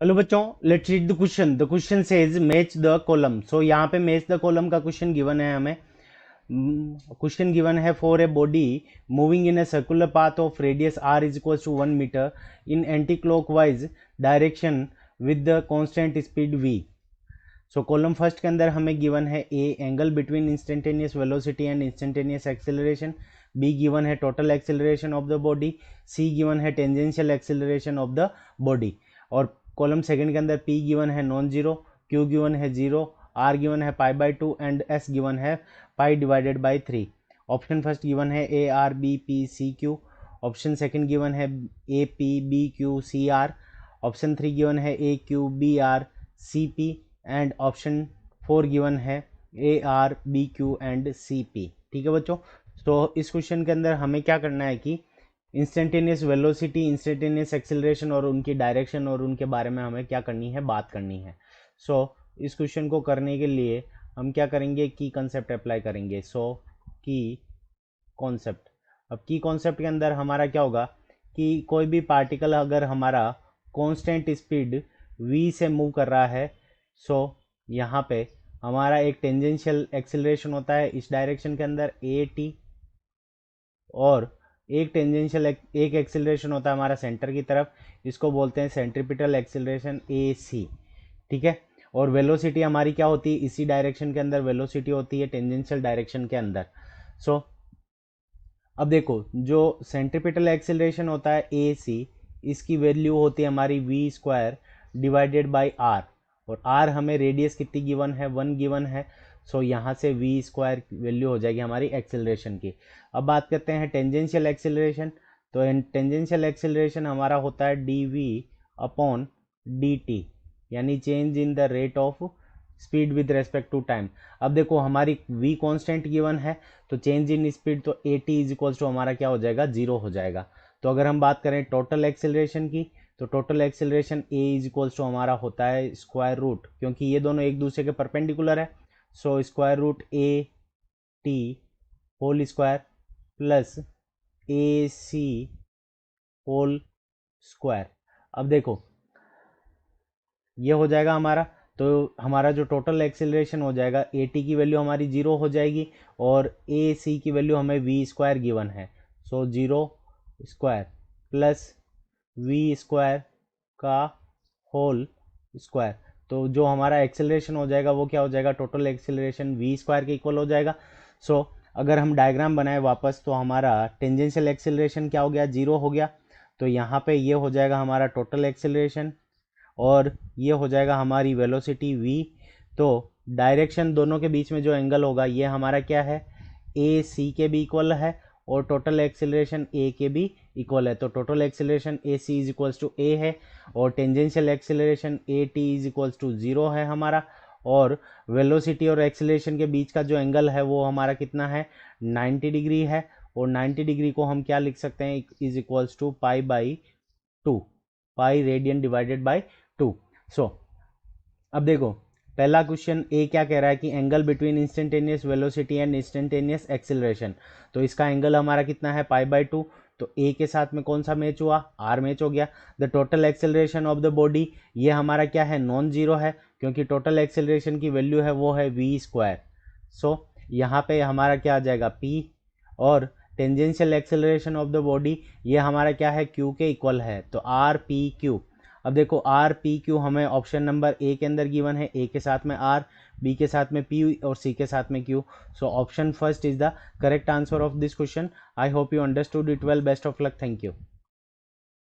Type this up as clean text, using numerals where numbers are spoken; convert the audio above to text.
Hello बच्चों, let's read the question. The question says match the column. So यहाँ पे match the column का question given है हमें। क्वेश्चन गिवन है for a body moving in a circular path of radius r is equal to 1 metre in anti clockwise direction with the constant speed v। So column first के अंदर हमें given है A angle between instantaneous velocity and instantaneous acceleration, B given है total acceleration of the body, C given है tangential acceleration of the body. और column second के अंदर P given है नॉन जीरो, क्यू गिवन है zero, R given है pi by 2 and S given है pi divided by 3। Option first given है A R B P C Q, option second given है A P B Q C R, option three given है A Q B R C P and option four given है A R B Q and C P. ठीक है बच्चों, तो इस question के अंदर हमें क्या करना है कि इंस्टेंटेनियस वेलोसिटी, इंस्टेंटेनियस एक्सेलरेशन और उनकी डायरेक्शन और उनके बारे में हमें क्या करनी है, बात करनी है। इस क्वेश्चन को करने के लिए हम क्या करेंगे, की कॉन्सेप्ट अप्लाई करेंगे। की कॉन्सेप्ट, अब की कॉन्सेप्ट के अंदर हमारा क्या होगा कि कोई भी पार्टिकल अगर हमारा कांस्टेंट स्पीड v से मूव कर रहा है, यहाँ पे हमारा एक टेंजेंशियल एक्सेलरेशन होता है इस डायरेक्शन के अंदर ए टी, और एक एक्सेलरेशन होता है हमारा सेंटर की तरफ, इसको बोलते हैं सेंट्रीपिटल एक्सेलरेशन ए सी। ठीक है, और वेलोसिटी हमारी क्या होती है, इसी डायरेक्शन के अंदर वेलोसिटी होती है टेंजेंशियल डायरेक्शन के अंदर। अब देखो, जो सेंट्रीपिटल एक्सेलरेशन होता है ए सी, इसकी वैल्यू होती है हमारी v square divided by r, और आर हमें रेडियस कितनी गिवन है, 1 गिवन है। यहाँ से वी स्क्वायर वैल्यू हो जाएगी हमारी एक्सेलरेशन की। अब बात करते हैं टेंजेंशियल एक्सेलरेशन। तो टेंजेंशियल एक्सेलरेशन हमारा होता है D V upon D T, यानी change in the rate of speed with respect to time. अब देखो हमारी v कांस्टेंट गिवन है, तो चेंज इन स्पीड तो a T is equals to हमारा क्या हो जाएगा, जीरो हो जाएगा। तो अगर हम बात करें टोटल एक्सेलरेशन की, तो total acceleration a is equals to हमारा होता है स्क्वायर रूट, क्योंकि ये दोनों एक दूसरे के परपेंडिकुलर है। Square root a t whole square plus a c whole square. अब देखो ये हो जाएगा हमारा, तो हमारा जो टोटल एक्सेलरेशन हो जाएगा ए टी की वैल्यू हमारी जीरो हो जाएगी, और ए सी की वैल्यू हमें वी स्क्वायर गिवन है। Zero square plus v square का होल स्क्वायर, तो जो हमारा एक्सेलरेशन हो जाएगा वो क्या हो जाएगा, टोटल एक्सेलरेशन वी स्क्वायर के इक्वल हो जाएगा। अगर हम डायग्राम बनाए वापस, तो हमारा टेंजेंशियल एक्सेलरेशन क्या हो गया, जीरो हो गया। तो यहाँ पे ये हो जाएगा हमारा टोटल एक्सेलरेशन, और ये हो जाएगा हमारी वेलोसिटी v। तो डायरेक्शन दोनों के बीच में जो एंगल होगा ये हमारा क्या है, ए सी के भी इक्वल है, और टोटल एक्सेलरेशन ए के भी इक्वल है। तो total acceleration A C is equals to A है, और tangential acceleration A T is equals to zero है हमारा, और वेलोसिटी और एक्सेलरेशन के बीच का जो एंगल है वो हमारा कितना है, 90 डिग्री है। और 90 डिग्री को हम क्या लिख सकते हैं, is equals to pi by 2, pi radian divided by 2। अब देखो पहला क्वेश्चन ए क्या कह रहा है कि angle between instantaneous velocity and instantaneous acceleration, तो इसका एंगल हमारा कितना है, पाई बाई 2। तो ए के साथ में कौन सा मैच हुआ, आर मैच हो गया। The total acceleration of the body, ये हमारा क्या है, नॉन जीरो है, क्योंकि टोटल एक्सेलरेशन की वैल्यू है वो है वी स्क्वायर। यहाँ पे हमारा क्या आ जाएगा, पी, और tangential acceleration of the body ये हमारा क्या है, क्यू के इक्वल है, तो आर पी क्यू। अब देखो आर पी क्यू हमें ऑप्शन नंबर ए के अंदर गिवन है, ए के साथ में आर, बी के साथ में पी और सी के साथ में Q. Option first is the correct answer of this question. I hope you understood it well. Best of luck, thank you.